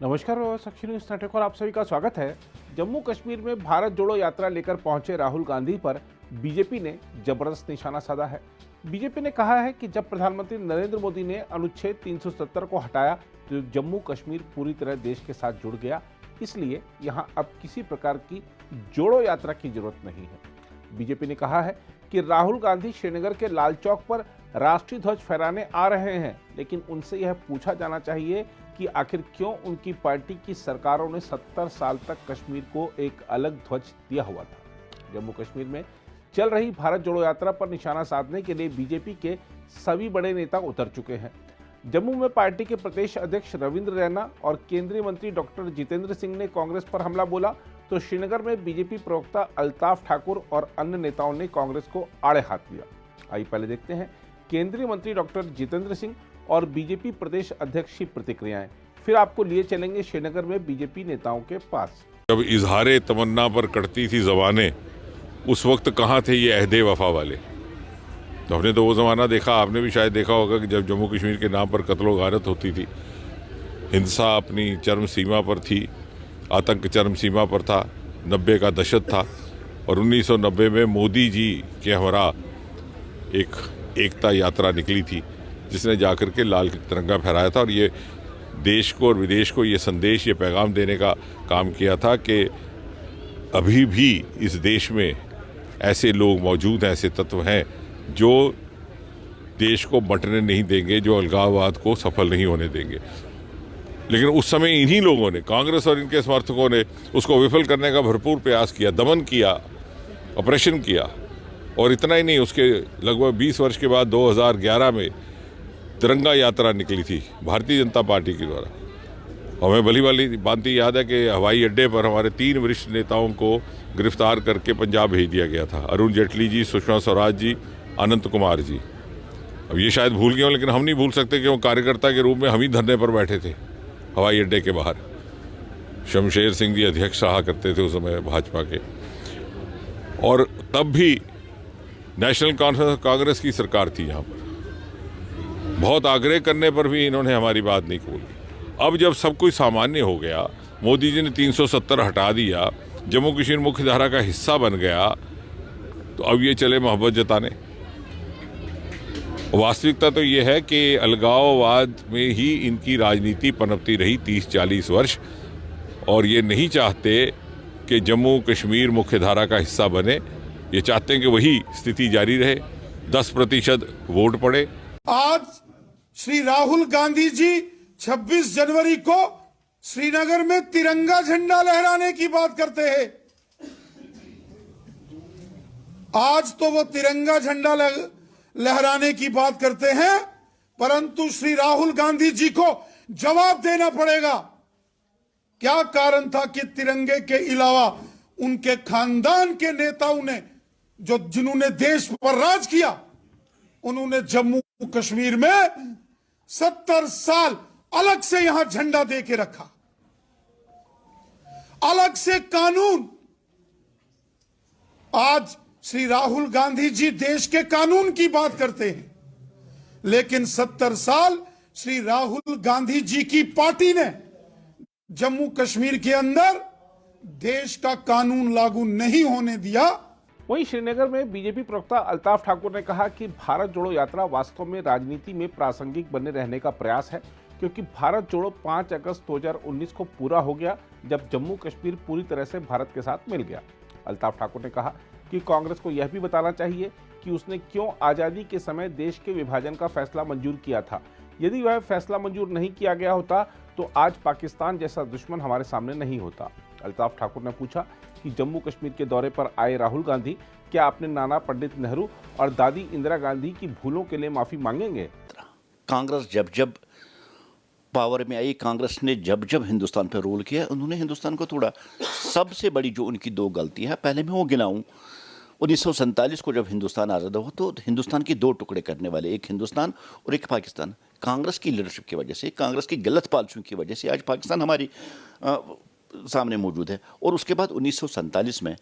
नमस्कार और साक्षी news network और आप सभी का स्वागत है। जम्मू कश्मीर में भारत जोड़ो यात्रा लेकर पहुंचे राहुल गांधी पर बीजेपी ने जबरदस्त निशाना साधा है। बीजेपी ने कहा है कि जब प्रधानमंत्री नरेंद्र मोदी ने अनुच्छेद 370 को हटाया तो जम्मू कश्मीर पूरी तरह देश के साथ जुड़ गया, इसलिए यहां अब किसी प्रकार की जोड़ो यात्रा की जरूरत नहीं है। बीजेपी ने कहा है कि राहुल गांधी श्रीनगर के लाल चौक पर राष्ट्रीय ध्वज फहराने आ रहे हैं, लेकिन उनसे यह पूछा जाना चाहिए कि आखिर क्यों उनकी पार्टी की सरकारों ने 70 साल तक कश्मीर को एक अलग ध्वज दिया हुआ था। जम्मू कश्मीर में चल रही भारत जोड़ो यात्रा पर निशाना साधने के लिए बीजेपी के सभी बड़े नेता उतर चुके हैं। जम्मू में पार्टी के प्रदेश अध्यक्ष रविंद्र रैना और केंद्रीय मंत्री डॉक्टर जितेंद्र सिंह ने कांग्रेस पर हमला बोला, तो श्रीनगर में बीजेपी प्रवक्ता अल्ताफ ठाकुर और अन्य नेताओं ने कांग्रेस को आड़े हाथ लिया। आइए पहले देखते हैं केंद्रीय मंत्री डॉक्टर जितेंद्र सिंह और बीजेपी प्रदेश अध्यक्ष की प्रतिक्रियाएं, फिर आपको लिए चलेंगे श्रीनगर में बीजेपी नेताओं के पास। जब इजहारे तमन्ना पर कटती थी ज़बानें, उस वक्त कहाँ थे ये अहदे वफा वाले। तो हमने तो वो ज़माना देखा, आपने भी शायद देखा होगा कि जब जम्मू कश्मीर के नाम पर कत्लो गारत होती थी, हिंसा अपनी चरम सीमा पर थी, आतंक चरम सीमा पर था, 90 का दशक था और 1990 में मोदी जी के हमरा एक एकता यात्रा निकली थी जिसने जाकर के लाल तिरंगा फहराया था और ये देश को और विदेश को ये संदेश, ये पैगाम देने का काम किया था कि अभी भी इस देश में ऐसे लोग मौजूद हैं, ऐसे तत्व हैं जो देश को बंटने नहीं देंगे, जो अलगाववाद को सफल नहीं होने देंगे। लेकिन उस समय इन्हीं लोगों ने, कांग्रेस और इनके समर्थकों ने उसको विफल करने का भरपूर प्रयास किया, दमन किया, ऑपरेशन किया। और इतना ही नहीं, उसके लगभग 20 वर्ष के बाद 2011 में तिरंगा यात्रा निकली थी भारतीय जनता पार्टी के द्वारा। हमें भली वाली बातें याद है कि हवाई अड्डे पर हमारे 3 वरिष्ठ नेताओं को गिरफ्तार करके पंजाब भेज दिया गया था, अरुण जेटली जी, सुषमा स्वराज जी, अनंत कुमार जी। अब ये शायद भूल गए हों, लेकिन हम नहीं भूल सकते कि वो कार्यकर्ता के रूप में हम ही धरने पर बैठे थे हवाई अड्डे के बाहर। शमशेर सिंह जी अध्यक्ष रहा करते थे उस समय भाजपा के, और तब भी नेशनल कॉन्फ्रेंस कांग्रेस की सरकार थी यहाँ पर। बहुत आग्रह करने पर भी इन्होंने हमारी बात नहीं खोली। अब जब सब कुछ सामान्य हो गया, मोदी जी ने 370 हटा दिया, जम्मू कश्मीर मुख्य धारा का हिस्सा बन गया, तो अब ये चले मोहब्बत जताने। वास्तविकता तो ये है कि अलगाववाद में ही इनकी राजनीति पनपती रही 30-40 वर्ष, और ये नहीं चाहते कि जम्मू कश्मीर मुख्य धारा का हिस्सा बने। ये चाहते हैं कि वही स्थिति जारी रहे, 10% वोट पड़े। आज श्री राहुल गांधी जी 26 जनवरी को श्रीनगर में तिरंगा झंडा लहराने की बात करते हैं। आज तो वो तिरंगा झंडा लहराने की बात करते हैं, परंतु श्री राहुल गांधी जी को जवाब देना पड़ेगा, क्या कारण था कि तिरंगे के अलावा उनके खानदान के नेताओं ने, जिन्होंने देश पर राज किया, उन्होंने जम्मू कश्मीर में 70 साल अलग से यहां झंडा दे के रखा, अलग से कानून। आज श्री राहुल गांधी जी देश के कानून की बात करते हैं, लेकिन 70 साल श्री राहुल गांधी जी की पार्टी ने जम्मू कश्मीर के अंदर देश का कानून लागू नहीं होने दिया। वहीं श्रीनगर में बीजेपी प्रवक्ता अल्ताफ ठाकुर ने कहा कि भारत जोड़ो यात्रा वास्तव में राजनीति में प्रासंगिक बने रहने का प्रयास है, क्योंकि भारत जोड़ो 5 अगस्त 2019 को पूरा हो गया, जब जम्मू कश्मीर पूरी तरह से भारत के साथ मिल गया। अल्ताफ ठाकुर ने कहा कि कांग्रेस को यह भी बताना चाहिए कि उसने क्यों आज़ादी के समय देश के विभाजन का फैसला मंजूर किया था। यदि वह फैसला मंजूर नहीं किया गया होता तो आज पाकिस्तान जैसा दुश्मन हमारे सामने नहीं होता। अल्ताफ ठाकुर ने पूछा कि जम्मू कश्मीर के दौरे पर आए राहुल गांधी क्या अपने नाना पंडित नेहरू और दादी इंदिरा गांधी की भूलों के लिए माफी मांगेंगे। कांग्रेस जब जब पावर में आई, कांग्रेस ने जब जब हिंदुस्तान पर रूल किया, उन्होंने हिंदुस्तान को तोड़ा। सबसे बड़ी जो उनकी 2 गलतियां हैं, पहले मैं वो गिनाऊं, 1947 को जब हिंदुस्तान आज़ाद हुआ तो हिंदुस्तान के 2 टुकड़े करने वाले, एक हिंदुस्तान और एक पाकिस्तान। कांग्रेस की लीडरशिप की वजह से, कांग्रेस की गलत पॉलिसियों की वजह से आज पाकिस्तान हमारी सामने मौजूद है। और उसके बाद 1947 में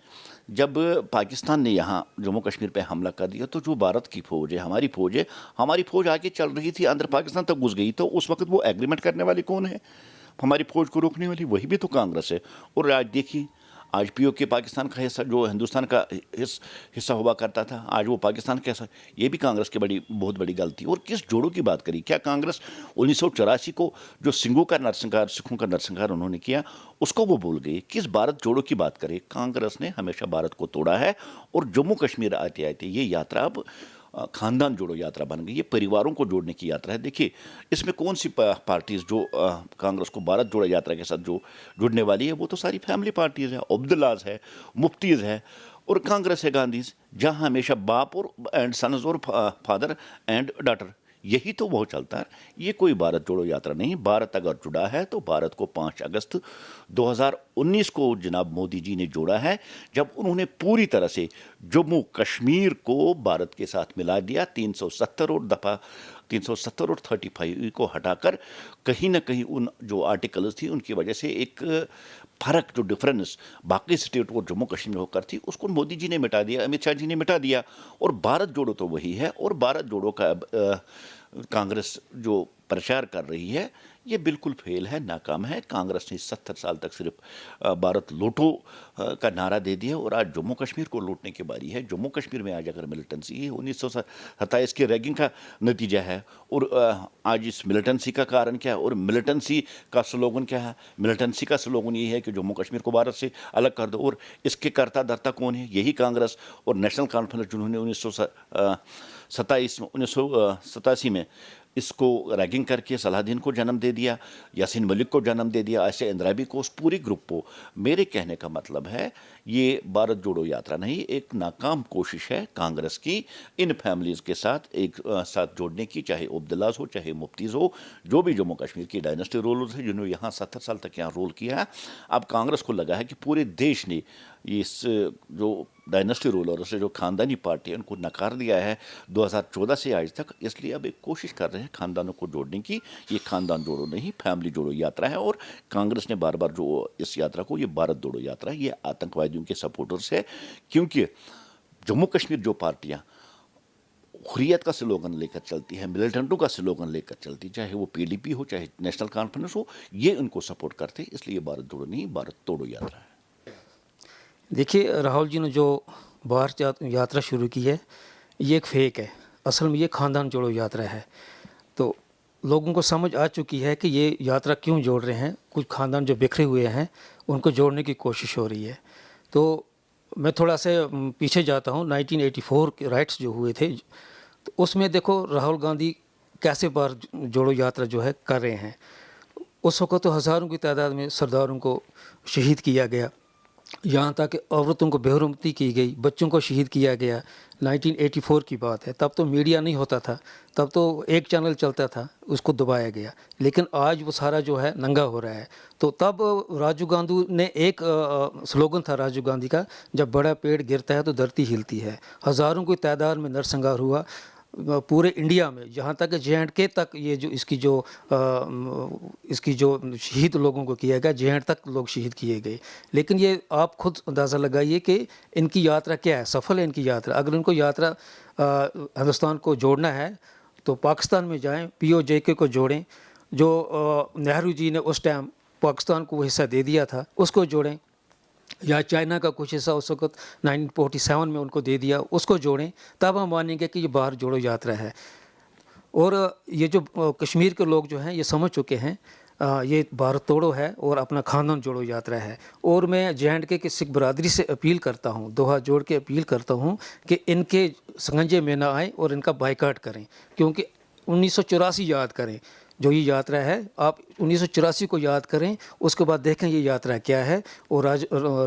जब पाकिस्तान ने यहाँ जम्मू कश्मीर पे हमला कर दिया, तो जो भारत की फ़ौज है, हमारी फ़ौज आगे चल रही थी, अंदर पाकिस्तान तक घुस गई। तो उस वक्त वो एग्रीमेंट करने वाले कौन है? हमारी फौज को रोकने वाली वही भी तो कांग्रेस है। और आज देखिए, आज पीओके पाकिस्तान का हिस्सा जो हिंदुस्तान का हिस्सा हुआ करता था, आज वो पाकिस्तान का हिस्सा, ये भी कांग्रेस की बहुत बड़ी गलती। और किस जोड़ों की बात करी, क्या कांग्रेस 1984 को जो सिंघों का नरसंहार, सिखों का नरसंहार उन्होंने किया, उसको वो भूल गई? किस भारत जोड़ों की बात करें? कांग्रेस ने हमेशा भारत को तोड़ा है। और जम्मू कश्मीर आते आते ये यात्रा अब खानदान जोड़ो यात्रा बन गई। ये परिवारों को जोड़ने की यात्रा है। देखिए, इसमें कौन सी पार्टीज जो कांग्रेस को भारत जोड़ो यात्रा के साथ जो जुड़ने वाली है, वो तो सारी फैमिली पार्टीज है, अब्दुल्लाज है, मुफ्तीज है और कांग्रेस है, गांधीज, जहां हमेशा बाप और एंड सन्स और फादर एंड डॉटर, यही तो वो चलता है। ये कोई भारत जोड़ो यात्रा नहीं। भारत अगर जुड़ा है तो भारत को 5 अगस्त 2019 को जनाब मोदी जी ने जोड़ा है, जब उन्होंने पूरी तरह से जम्मू कश्मीर को भारत के साथ मिला दिया। 370 और दफ़ा 370 और 35 को हटाकर कहीं ना कहीं उन जो आर्टिकल्स थी उनकी वजह से एक फर्क, जो डिफरेंस बाकी स्टेट और जम्मू कश्मीर होकर थी, उसको मोदी जी ने मिटा दिया, अमित शाह जी ने मिटा दिया। और भारत जोड़ो तो वही है। और भारत जोड़ो का कांग्रेस जो प्रचार कर रही है, ये बिल्कुल फेल है, नाकाम है। कांग्रेस ने 70 साल तक सिर्फ भारत लूटो का नारा दे दिया और आज जम्मू कश्मीर को लूटने की बारी है। जम्मू कश्मीर में आज अगर मिलिटेंसी है, 1927 के रैगिंग का नतीजा है। और आज इस मिलिटेंसी का कारण क्या है और मिलिटेंसी का स्लोगन क्या है? मिलिटेंसी का स्लोगन ये है कि जम्मू कश्मीर को भारत से अलग कर दो। और इसके कर्ता धर्ता कौन है? यही कांग्रेस और नेशनल कॉन्फ्रेंस, जिन्होंने 1987 में इसको रैगिंग करके सलाहुद्दीन को जन्म दे दिया, यासीन मलिक को जन्म दे दिया, ऐसे इंदिरा को, उस पूरी ग्रुप को। मेरे कहने का मतलब है, ये भारत जोड़ो यात्रा नहीं, एक नाकाम कोशिश है कांग्रेस की इन फैमिलीज़ के साथ एक साथ जोड़ने की, चाहे अब्दुल्लाज हो, चाहे मुफ्तीज हो, जो भी जम्मू कश्मीर की डायनेस्टी रूलर्स है, जिन्होंने यहाँ 70 साल तक यहाँ रोल किया है। अब कांग्रेस को लगा है कि पूरे देश ने इस जो डायनेस्टी रूलर से, जो खानदानी पार्टी है, उनको नकार दिया है 2014 से आज तक। इसलिए अब एक कोशिश कर रहे हैं खानदानों को जोड़ने की। ये खानदान जोड़ो नहीं, फैमिली जोड़ो यात्रा है। और कांग्रेस ने बार बार जो इस यात्रा को, ये भारत जोड़ो यात्रा है, ये आतंकवादियों के सपोर्टर्स है। क्योंकि जम्मू कश्मीर जो पार्टियाँ हुर्रियत का स्लोगन लेकर चलती है, मिलिटेंटों का स्लोगन लेकर चलती, चाहे वो पीडीपी हो, चाहे नेशनल कॉन्फ्रेंस हो, ये उनको सपोर्ट करते। इसलिए भारत जोड़ो नहीं, भारत तोड़ो यात्रा है। देखिए, राहुल जी ने जो भारत यात्रा शुरू की है, ये एक फेक है। असल में ये खानदान जोड़ो यात्रा है। तो लोगों को समझ आ चुकी है कि ये यात्रा क्यों जोड़ रहे हैं। कुछ खानदान जो बिखरे हुए हैं उनको जोड़ने की कोशिश हो रही है। तो मैं थोड़ा सा पीछे जाता हूँ। 1984 के राइट्स जो हुए थे, तो उसमें देखो राहुल गांधी कैसे भारत जोड़ो यात्रा जो है कर रहे हैं। उस वक्त तो हज़ारों की तादाद में सरदारों को शहीद किया गया, यहाँ तक कि औरतों को बेहरमती की गई, बच्चों को शहीद किया गया। 1984 की बात है। तब तो मीडिया नहीं होता था, तब तो एक चैनल चलता था, उसको दबाया गया। लेकिन आज वो सारा जो है नंगा हो रहा है। तो तब राजीव गांधी ने एक स्लोगन था राजीव गांधी का, जब बड़ा पेड़ गिरता है तो धरती हिलती है। हज़ारों की तादाद में नरसंहार हुआ पूरे इंडिया में, जहाँ तक JNK तक ये जो इसकी जो शहीद लोगों को किया गया, JNK तक लोग शहीद किए गए। लेकिन ये आप खुद अंदाज़ा लगाइए कि इनकी यात्रा क्या है, सफल है इनकी यात्रा। अगर इनको यात्रा हिंदुस्तान को जोड़ना है तो पाकिस्तान में जाएं, POJK को जोड़ें, जो नेहरू जी ने उस टाइम पाकिस्तान को हिस्सा दे दिया था उसको जोड़ें, या चाइना का कुछ हिस्सा उस वक्त 1947 में उनको दे दिया, उसको जोड़ें। तब हम मानेंगे कि ये भारत जोड़ो यात्रा है। और ये जो कश्मीर के लोग जो हैं ये समझ चुके हैं ये भारत तोड़ो है और अपना खानदान जोड़ो यात्रा है। और मैं JNK की सिख बरादरी से अपील करता हूँ, दो हाथ जोड़ के अपील करता हूँ कि इनके संगंजे में ना आए और इनका बाइकाट करें। क्योंकि 1984 याद करें, जो ये यात्रा है, आप 1984 को याद करें, उसके बाद देखें ये यात्रा क्या है। और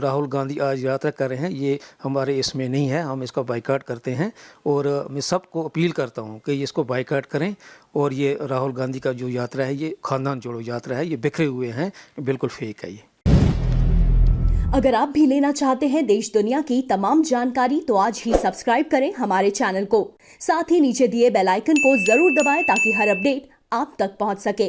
राहुल गांधी आज यात्रा कर रहे हैं, ये हमारे इसमें नहीं है, हम इसका बाइकाट करते हैं। और मैं सबको अपील करता हूँ कि इसको बाइकाट करें। और ये राहुल गांधी का जो यात्रा है, ये खानदान जोड़ो यात्रा है, ये बिखरे हुए हैं, बिल्कुल फेक है ये। अगर आप भी लेना चाहते हैं देश दुनिया की तमाम जानकारी, तो आज ही सब्सक्राइब करें हमारे चैनल को। साथ ही नीचे दिए बेल आइकन को जरूर दबाएं ताकि हर अपडेट आप तक पहुंच सके।